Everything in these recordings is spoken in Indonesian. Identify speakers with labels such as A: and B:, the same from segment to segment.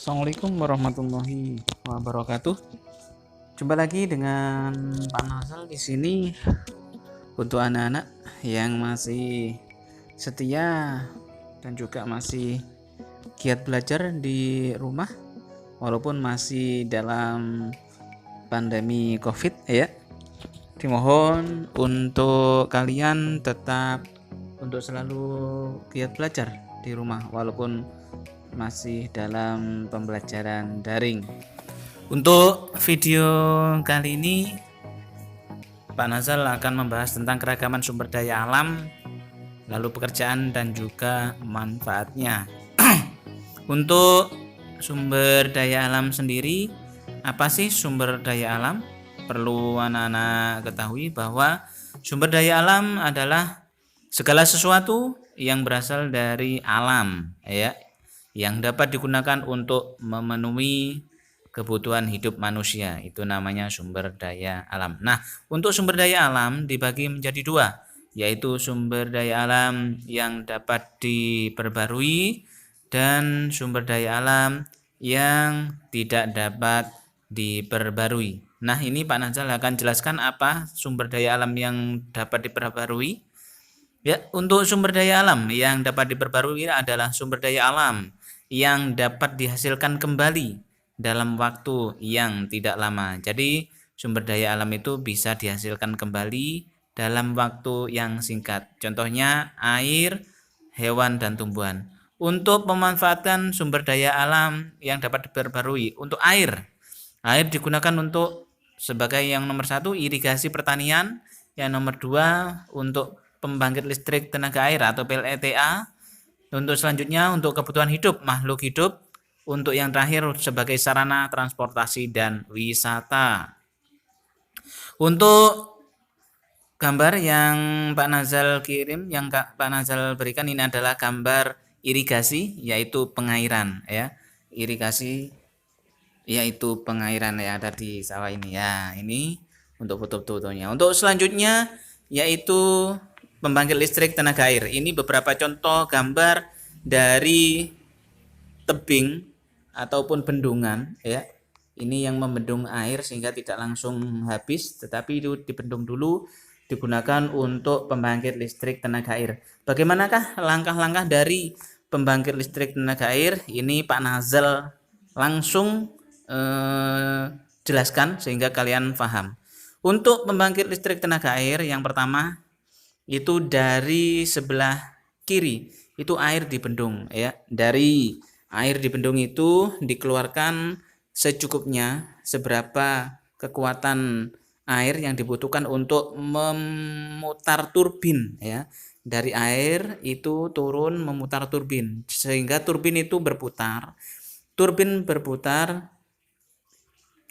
A: Assalamualaikum warahmatullahi wabarakatuh. Jumpa lagi dengan Pak Nasal di sini untuk anak-anak yang masih setia dan juga masih giat belajar di rumah walaupun masih dalam pandemi Covid ya. Dimohon untuk kalian tetap untuk selalu giat belajar di rumah walaupun masih dalam pembelajaran daring. Untuk video kali ini Pak Nazal akan membahas tentang keragaman sumber daya alam, lalu pekerjaan dan juga manfaatnya. Untuk sumber daya alam sendiri, apa sih sumber daya alam? Perlu anak-anak ketahui bahwa sumber daya alam adalah segala sesuatu yang berasal dari alam ya, yang dapat digunakan untuk memenuhi kebutuhan hidup manusia. Itu namanya sumber daya alam. Nah, untuk sumber daya alam dibagi menjadi dua, yaitu sumber daya alam yang dapat diperbarui dan sumber daya alam yang tidak dapat diperbarui. Nah, ini Pak Nazal akan jelaskan apa sumber daya alam yang dapat diperbarui. Ya, untuk sumber daya alam yang dapat diperbarui adalah sumber daya alam yang dapat dihasilkan kembali dalam waktu yang tidak lama. Jadi, sumber daya alam itu bisa dihasilkan kembali dalam waktu yang singkat. Contohnya air, hewan, dan tumbuhan. Untuk memanfaatkan sumber daya alam yang dapat diperbarui, untuk air digugakan untuk sebagai yang nomor 1 irigasi pertanian, yang nomor 2 untuk pembangkit listrik tenaga air atau PLTA, untuk selanjutnya untuk kebutuhan hidup makhluk hidup, untuk yang terakhir sebagai sarana transportasi dan wisata. Untuk gambar yang Pak Nazal kirim, yang Pak Nazal berikan ini adalah gambar irigasi, yaitu pengairan ya. Irigasi yaitu pengairan yang ada di sawah ini ya. Ini untuk foto-fotonya. Untuk selanjutnya yaitu pembangkit listrik tenaga air. Ini beberapa contoh gambar dari tebing ataupun bendungan ya. Ini yang membendung air sehingga tidak langsung habis, tetapi itu dibendung dulu, digunakan untuk pembangkit listrik tenaga air. Bagaimanakah langkah-langkah dari pembangkit listrik tenaga air? Ini Pak Nazal langsung jelaskan sehingga kalian paham. Untuk pembangkit listrik tenaga air, yang pertama itu dari sebelah kiri itu air dibendung ya. Dari air dibendung itu dikeluarkan secukupnya, seberapa kekuatan air yang dibutuhkan untuk memutar turbin ya. Dari air itu turun memutar turbin sehingga turbin itu berputar. Turbin berputar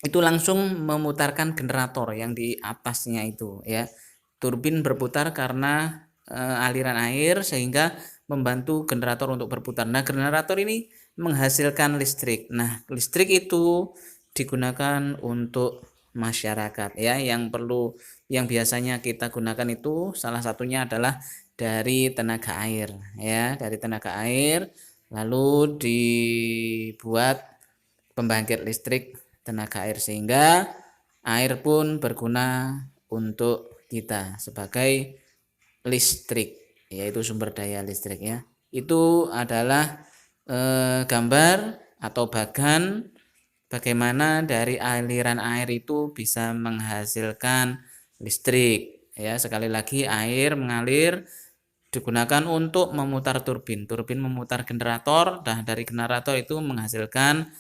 A: itu langsung memutarkan generator yang di atasnya itu ya. Turbin berputar karena aliran air sehingga membantu generator untuk berputar. Nah, generator ini menghasilkan listrik. Nah, listrik itu digunakan untuk masyarakat ya. Yang biasanya kita gunakan itu salah satunya adalah dari tenaga air ya, dari tenaga air lalu dibuat pembangkit listrik tenaga air sehingga air pun berguna untuk kita sebagai listrik, yaitu sumber daya listrik ya. Itu adalah gambar atau bagan bagaimana dari aliran air itu bisa menghasilkan listrik ya. Sekali lagi, air mengalir digunakan untuk memutar turbin. Turbin memutar generator, dan dari generator itu menghasilkan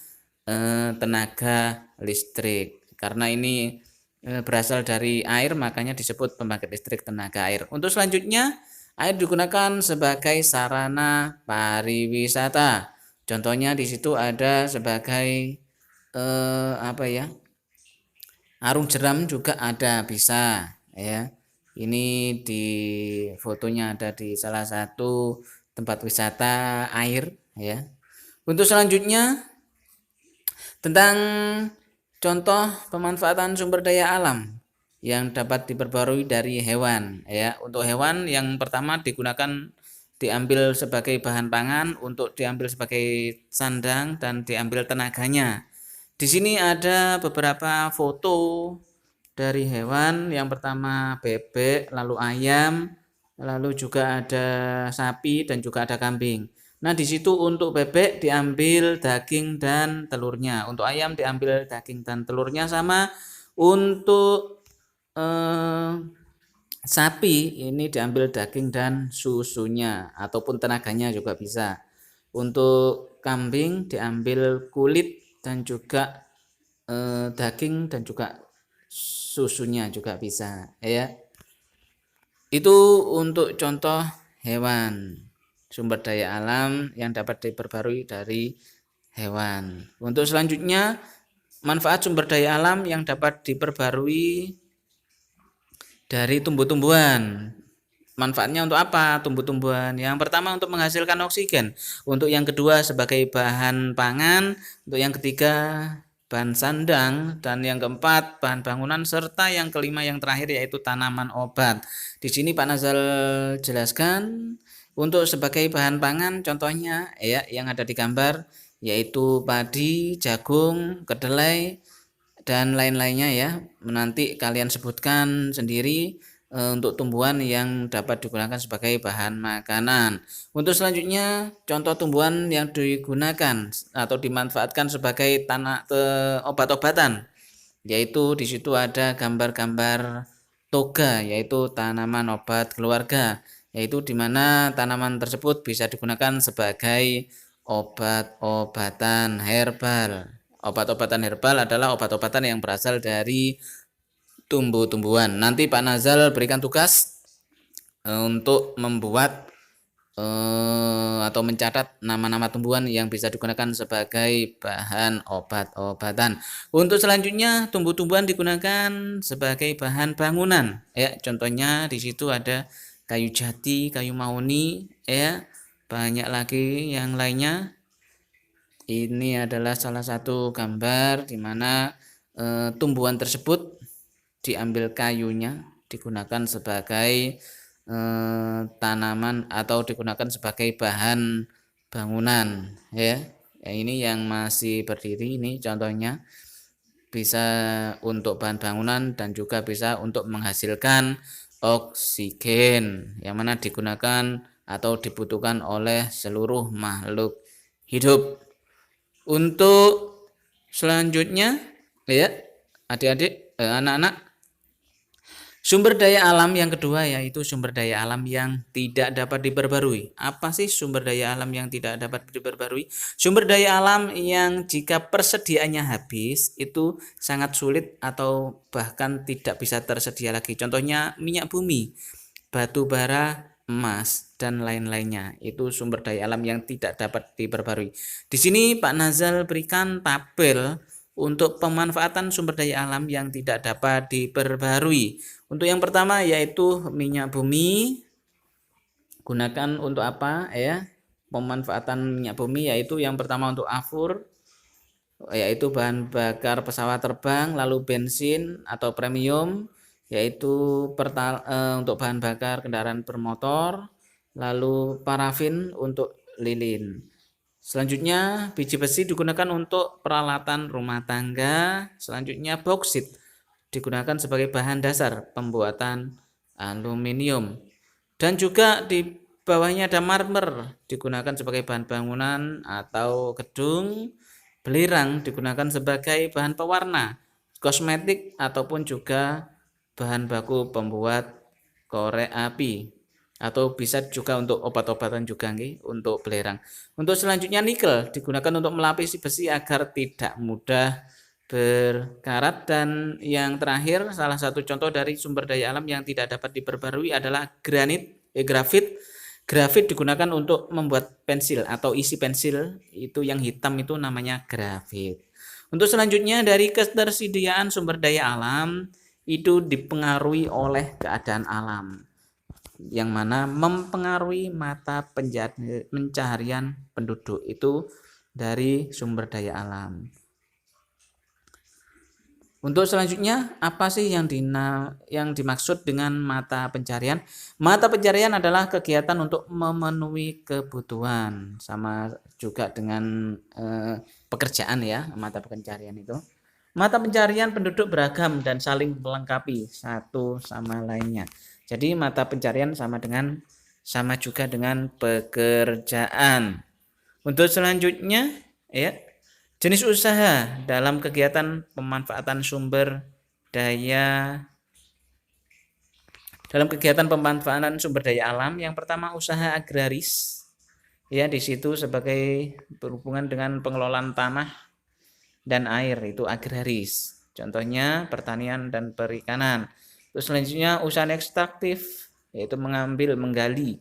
A: tenaga listrik. Karena ini berasal dari air, makanya disebut pembangkit listrik tenaga air. Untuk selanjutnya, air digunakan sebagai sarana pariwisata. Contohnya di situ ada sebagai arung jeram juga ada, bisa ya. Ini di fotonya ada di salah satu tempat wisata air ya. Untuk selanjutnya tentang contoh pemanfaatan sumber daya alam yang dapat diperbarui dari hewan ya. Untuk hewan yang pertama digunakan diambil sebagai bahan pangan, untuk diambil sebagai sandang, dan diambil tenaganya. Di sini ada beberapa foto dari hewan. Yang pertama bebek, lalu ayam, lalu juga ada sapi dan juga ada kambing. Nah, di situ untuk bebek diambil daging dan telurnya, untuk ayam diambil daging dan telurnya sama, untuk sapi ini diambil daging dan susunya ataupun tenaganya juga bisa. Untuk kambing diambil kulit dan juga daging dan juga susunya juga bisa ya. Itu untuk contoh hewan, sumber daya alam yang dapat diperbarui dari hewan. Untuk selanjutnya, manfaat sumber daya alam yang dapat diperbarui dari tumbuh-tumbuhan. Manfaatnya untuk apa tumbuh-tumbuhan? Yang pertama untuk menghasilkan oksigen, untuk yang kedua sebagai bahan pangan, untuk yang ketiga bahan sandang, dan yang keempat bahan bangunan, serta yang kelima yang terakhir yaitu tanaman obat. Di sini Pak Nazal jelaskan untuk sebagai bahan pangan contohnya ya yang ada di gambar, yaitu padi, jagung, kedelai, dan lain-lainnya ya. Nanti kalian sebutkan sendiri untuk tumbuhan yang dapat digunakan sebagai bahan makanan. Untuk selanjutnya, contoh tumbuhan yang digunakan atau dimanfaatkan sebagai obat-obatan, yaitu di situ ada gambar-gambar toga, yaitu tanaman obat keluarga, yaitu di mana tanaman tersebut bisa digunakan sebagai obat-obatan herbal. Obat-obatan herbal adalah obat-obatan yang berasal dari tumbuh-tumbuhan. Nanti Pak Nazal berikan tugas untuk membuat atau mencatat nama-nama tumbuhan yang bisa digunakan sebagai bahan obat-obatan. Untuk selanjutnya, tumbuh-tumbuhan digunakan sebagai bahan bangunan. Ya, contohnya di situ ada kayu jati, kayu mahoni, ya, banyak lagi yang lainnya. Ini adalah salah satu gambar di mana tumbuhan tersebut diambil kayunya digunakan sebagai tanaman atau digunakan sebagai bahan bangunan ya. Ini yang masih berdiri ini contohnya bisa untuk bahan bangunan dan juga bisa untuk menghasilkan oksigen yang mana digunakan atau dibutuhkan oleh seluruh makhluk hidup. Untuk selanjutnya ya adik-adik, anak-anak, sumber daya alam yang kedua yaitu sumber daya alam yang tidak dapat diperbarui. Apa sih sumber daya alam yang tidak dapat diperbarui? Sumber daya alam yang jika persediaannya habis itu sangat sulit atau bahkan tidak bisa tersedia lagi. Contohnya minyak bumi, batu bara, emas, dan lain-lainnya. Itu sumber daya alam yang tidak dapat diperbarui. Di sini Pak Nazal berikan tabel untuk pemanfaatan sumber daya alam yang tidak dapat diperbarui. Untuk yang pertama yaitu minyak bumi. Gunakan untuk apa ya? Pemanfaatan minyak bumi yaitu yang pertama untuk afur, yaitu bahan bakar pesawat terbang, lalu bensin atau premium, yaitu untuk bahan bakar kendaraan bermotor, lalu parafin untuk lilin. Selanjutnya biji besi digunakan untuk peralatan rumah tangga. Selanjutnya bauksit digunakan sebagai bahan dasar pembuatan aluminium. Dan juga di bawahnya ada marmer digunakan sebagai bahan bangunan atau gedung. Belirang digunakan sebagai bahan pewarna, kosmetik ataupun juga bahan baku pembuat korek api, atau bisa juga untuk obat-obatan juga nih untuk belerang. Untuk selanjutnya nikel digunakan untuk melapisi besi agar tidak mudah berkarat. Dan yang terakhir salah satu contoh dari sumber daya alam yang tidak dapat diperbarui adalah grafit. Grafit digunakan untuk membuat pensil atau isi pensil, itu yang hitam itu namanya grafit. Untuk selanjutnya dari ketersediaan sumber daya alam itu dipengaruhi oleh keadaan alam, yang mana mempengaruhi mata pencaharian penduduk itu dari sumber daya alam. Untuk selanjutnya, apa sih yang dimaksud dengan mata pencarian? Mata pencarian adalah kegiatan untuk memenuhi kebutuhan, sama juga dengan pekerjaan ya, mata pencarian itu. Mata pencarian penduduk beragam dan saling melengkapi satu sama lainnya. Jadi mata pencarian sama juga dengan pekerjaan. Untuk selanjutnya, ya, jenis usaha dalam kegiatan pemanfaatan sumber daya alam. Yang pertama usaha agraris. Ya, di situ sebagai berhubungan dengan pengelolaan tanah dan air, itu agraris. Contohnya pertanian dan perikanan. Terus selanjutnya usaha ekstraktif, yaitu menggali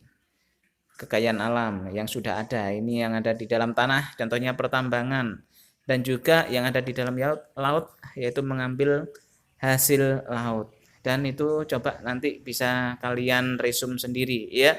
A: kekayaan alam yang sudah ada, ini yang ada di dalam tanah, contohnya pertambangan, dan juga yang ada di dalam laut, yaitu mengambil hasil laut. Dan itu coba nanti bisa kalian resume sendiri ya.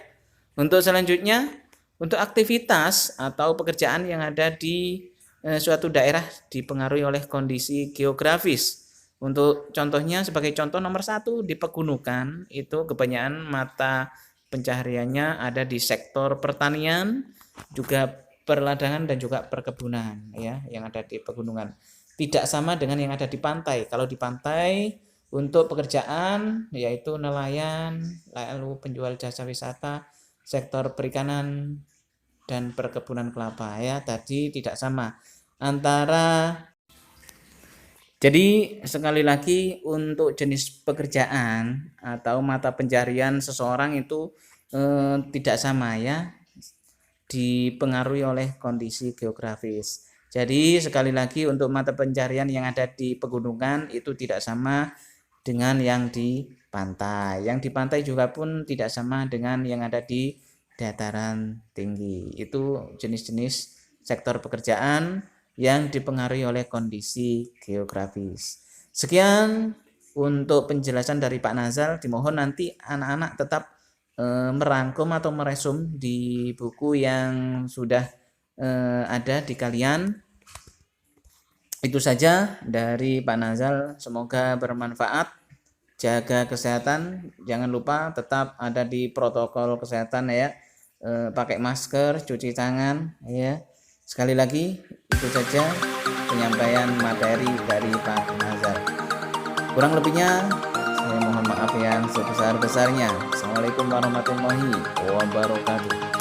A: Untuk selanjutnya, untuk aktivitas atau pekerjaan yang ada di suatu daerah dipengaruhi oleh kondisi geografis. Untuk contohnya, sebagai contoh nomor 1, di pegunungan itu kebanyakan mata pencahariannya ada di sektor pertanian, juga perladangan dan juga perkebunan ya, yang ada di pegunungan. Tidak sama dengan yang ada di pantai. Kalau di pantai untuk pekerjaan yaitu nelayan, lalu penjual jasa wisata, sektor perikanan dan perkebunan kelapa ya. Tadi tidak sama antara. Jadi sekali lagi, untuk jenis pekerjaan atau mata pencarian seseorang itu tidak sama ya, dipengaruhi oleh kondisi geografis. Jadi sekali lagi, untuk mata pencarian yang ada di pegunungan itu tidak sama dengan yang di pantai. Yang di pantai juga pun tidak sama dengan yang ada di dataran tinggi. Itu jenis-jenis sektor pekerjaan yang dipengaruhi oleh kondisi geografis. Sekian untuk penjelasan dari Pak Nazal. Dimohon nanti anak-anak tetap merangkum atau meresum di buku yang sudah ada di kalian. Itu saja dari Pak Nazal, semoga bermanfaat. Jaga kesehatan, jangan lupa tetap ada di protokol kesehatan ya, pakai masker, cuci tangan ya. Sekali lagi, itu saja penyampaian materi dari Pak Nazar. Kurang lebihnya saya mohon maaf yang sebesar-besarnya. Assalamualaikum warahmatullahi wabarakatuh.